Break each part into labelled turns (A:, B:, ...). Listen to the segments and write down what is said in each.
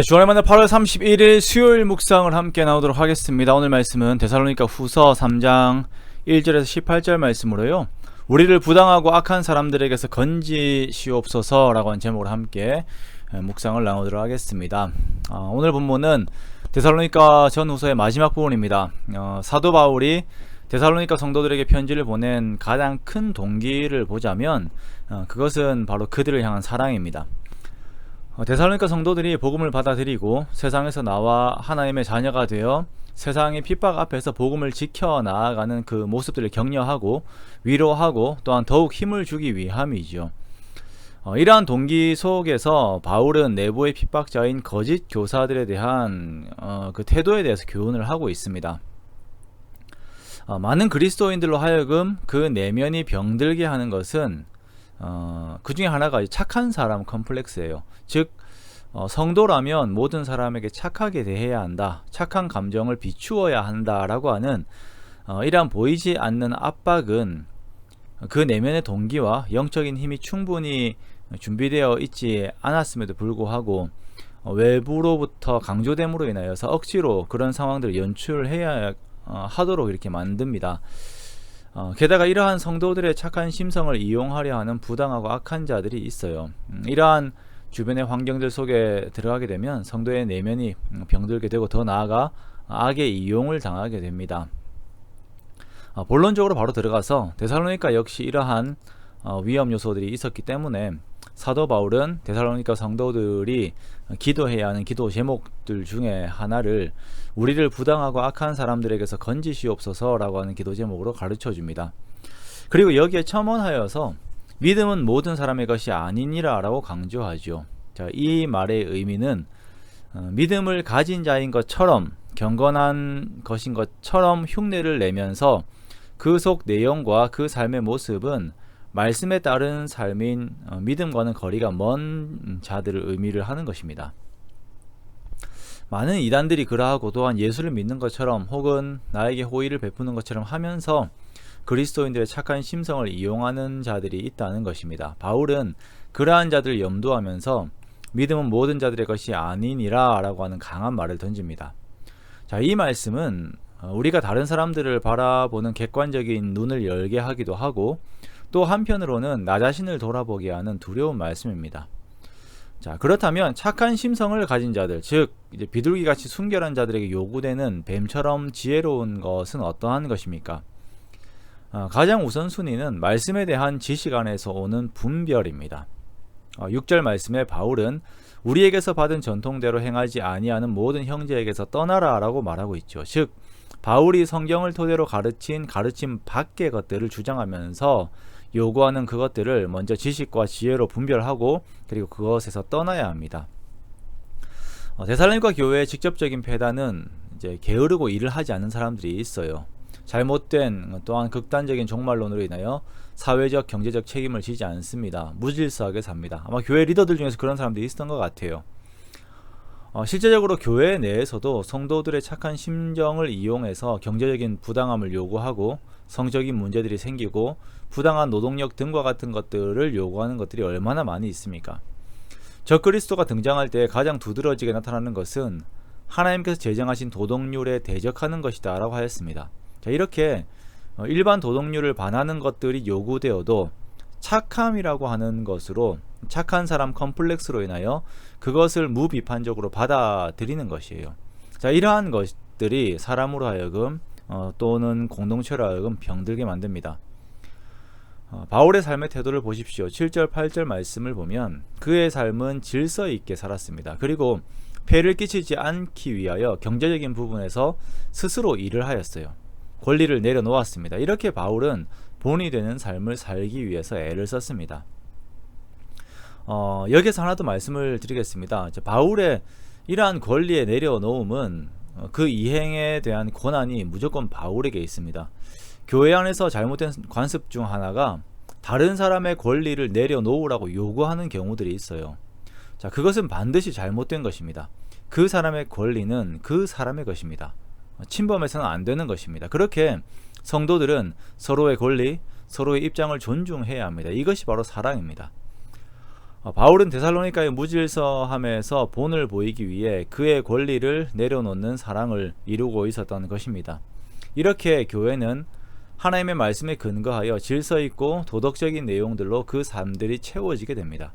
A: 주안의 만나 8월 31일 수요일 묵상을 함께 나오도록 하겠습니다. 오늘 말씀은 데살로니가 후서 3장 1절에서 18절 말씀으로요, 우리를 부당하고 악한 사람들에게서 건지시옵소서 라고 하는 제목으로 함께 묵상을 나누도록 하겠습니다. 오늘 본문은 데살로니가 전후서의 마지막 부분입니다. 사도 바울이 데살로니가 성도들에게 편지를 보낸 가장 큰 동기를 보자면 그것은 바로 그들을 향한 사랑입니다. 데살로니가 성도들이 복음을 받아들이고 세상에서 나와 하나님의 자녀가 되어 세상의 핍박 앞에서 복음을 지켜나가는 그 모습들을 격려하고 위로하고 또한 더욱 힘을 주기 위함이죠. 이러한 동기 속에서 바울은 내부의 핍박자인 거짓 교사들에 대한 그 태도에 대해서 교훈을 하고 있습니다. 많은 그리스도인들로 하여금 그 내면이 병들게 하는 것은 그 중에 하나가 착한 사람 컴플렉스예요. 즉 성도라면 모든 사람에게 착하게 대해야 한다, 착한 감정을 비추어야 한다라고 하는 이러한 보이지 않는 압박은 그 내면의 동기와 영적인 힘이 충분히 준비되어 있지 않았음에도 불구하고 외부로부터 강조됨으로 인하여서 억지로 그런 상황들을 연출해야 하도록 이렇게 만듭니다. 게다가 이러한 성도들의 착한 심성을 이용하려 하는 부당하고 악한 자들이 있어요. 이러한 주변의 환경들 속에 들어가게 되면 성도의 내면이 병들게 되고 더 나아가 악의 이용을 당하게 됩니다. 본론적으로 바로 들어가서 데살로니가 역시 이러한 위험 요소들이 있었기 때문에 사도 바울은 데살로니가 성도들이 기도해야 하는 기도 제목들 중에 하나를 우리를 부당하고 악한 사람들에게서 건지시옵소서 라고 하는 기도 제목으로 가르쳐 줍니다. 그리고 여기에 첨언하여서 믿음은 모든 사람의 것이 아니니라 라고 강조하죠. 자, 이 말의 의미는 믿음을 가진 자인 것처럼 경건한 것인 것처럼 흉내를 내면서 그 속 내용과 그 삶의 모습은 말씀에 따른 삶인 믿음과는 거리가 먼 자들을 의미를 하는 것입니다. 많은 이단들이 그러하고 또한 예수를 믿는 것처럼 혹은 나에게 호의를 베푸는 것처럼 하면서 그리스도인들의 착한 심성을 이용하는 자들이 있다는 것입니다. 바울은 그러한 자들을 염두하면서 믿음은 모든 자들의 것이 아니니라 라고 하는 강한 말을 던집니다. 자, 이 말씀은 우리가 다른 사람들을 바라보는 객관적인 눈을 열게 하기도 하고 또 한편으로는 나 자신을 돌아보게 하는 두려운 말씀입니다. 자, 그렇다면 착한 심성을 가진 자들, 즉 이제 비둘기같이 순결한 자들에게 요구되는 뱀처럼 지혜로운 것은 어떠한 것입니까? 가장 우선순위는 말씀에 대한 지식 안에서 오는 분별입니다. 6절 말씀에 바울은 우리에게서 받은 전통대로 행하지 아니하는 모든 형제에게서 떠나라 라고 말하고 있죠. 즉 바울이 성경을 토대로 가르친 가르침 밖의 것들을 주장하면서 요구하는 그것들을 먼저 지식과 지혜로 분별하고 그리고 그것에서 떠나야 합니다. 데살로니가 교회의 직접적인 폐단은 이제 게으르고 일을 하지 않는 사람들이 있어요. 잘못된 또한 극단적인 종말론으로 인하여 사회적 경제적 책임을 지지 않습니다. 무질서하게 삽니다. 아마 교회 리더들 중에서 그런 사람들이 있었던 것 같아요. 실제적으로 교회 내에서도 성도들의 착한 심정을 이용해서 경제적인 부당함을 요구하고 성적인 문제들이 생기고 부당한 노동력 등과 같은 것들을 요구하는 것들이 얼마나 많이 있습니까? 적그리스도가 등장할 때 가장 두드러지게 나타나는 것은 하나님께서 제정하신 도덕률에 대적하는 것이다 라고 하였습니다. 자, 이렇게 일반 도덕률을 반하는 것들이 요구되어도 착함이라고 하는 것으로 착한 사람 컴플렉스로 인하여 그것을 무비판적으로 받아들이는 것이에요. 자, 이러한 것들이 사람으로 하여금 또는 공동체로 하여금 병들게 만듭니다. 바울의 삶의 태도를 보십시오. 7절 8절 말씀을 보면 그의 삶은 질서 있게 살았습니다. 그리고 폐를 끼치지 않기 위하여 경제적인 부분에서 스스로 일을 하였어요. 권리를 내려놓았습니다. 이렇게 바울은 본이 되는 삶을 살기 위해서 애를 썼습니다. 여기서 하나 더 말씀을 드리겠습니다. 바울의 이러한 권리에 내려놓음은 그 이행에 대한 권한이 무조건 바울에게 있습니다. 교회 안에서 잘못된 관습 중 하나가 다른 사람의 권리를 내려놓으라고 요구하는 경우들이 있어요. 자, 그것은 반드시 잘못된 것입니다. 그 사람의 권리는 그 사람의 것입니다. 침범해서는 안 되는 것입니다. 그렇게 성도들은 서로의 권리, 서로의 입장을 존중해야 합니다. 이것이 바로 사랑입니다. 바울은 데살로니가의 무질서함에서 본을 보이기 위해 그의 권리를 내려놓는 사랑을 이루고 있었던 것입니다. 이렇게 교회는 하나님의 말씀에 근거하여 질서 있고 도덕적인 내용들로 그 삶들이 채워지게 됩니다.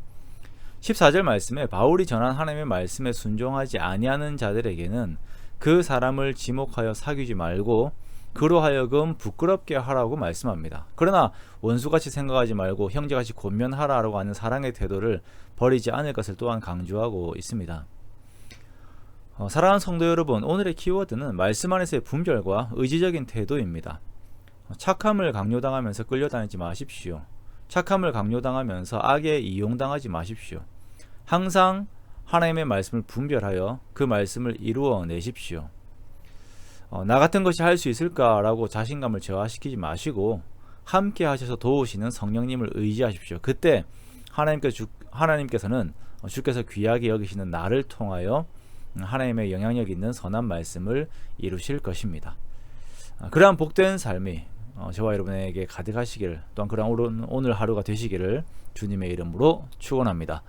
A: 14절 말씀에 바울이 전한 하나님의 말씀에 순종하지 아니하는 자들에게는 그 사람을 지목하여 사귀지 말고 그로 하여금 부끄럽게 하라고 말씀합니다. 그러나 원수같이 생각하지 말고 형제같이 권면하라고 하는 사랑의 태도를 버리지 않을 것을 또한 강조하고 있습니다. 사랑하는 성도 여러분, 오늘의 키워드는 말씀 안에서의 분별과 의지적인 태도입니다. 착함을 강요당하면서 끌려다니지 마십시오. 착함을 강요당하면서 악에 이용당하지 마십시오. 항상 하나님의 말씀을 분별하여 그 말씀을 이루어내십시오. 나 같은 것이 할 수 있을까라고 자신감을 저하시키지 마시고 함께 하셔서 도우시는 성령님을 의지하십시오. 그때 하나님께서는 주께서 귀하게 여기시는 나를 통하여 하나님의 영향력 있는 선한 말씀을 이루실 것입니다. 그러한 복된 삶이 저와 여러분에게 가득하시기를, 또한 그러한 오늘 하루가 되시기를 주님의 이름으로 축원합니다.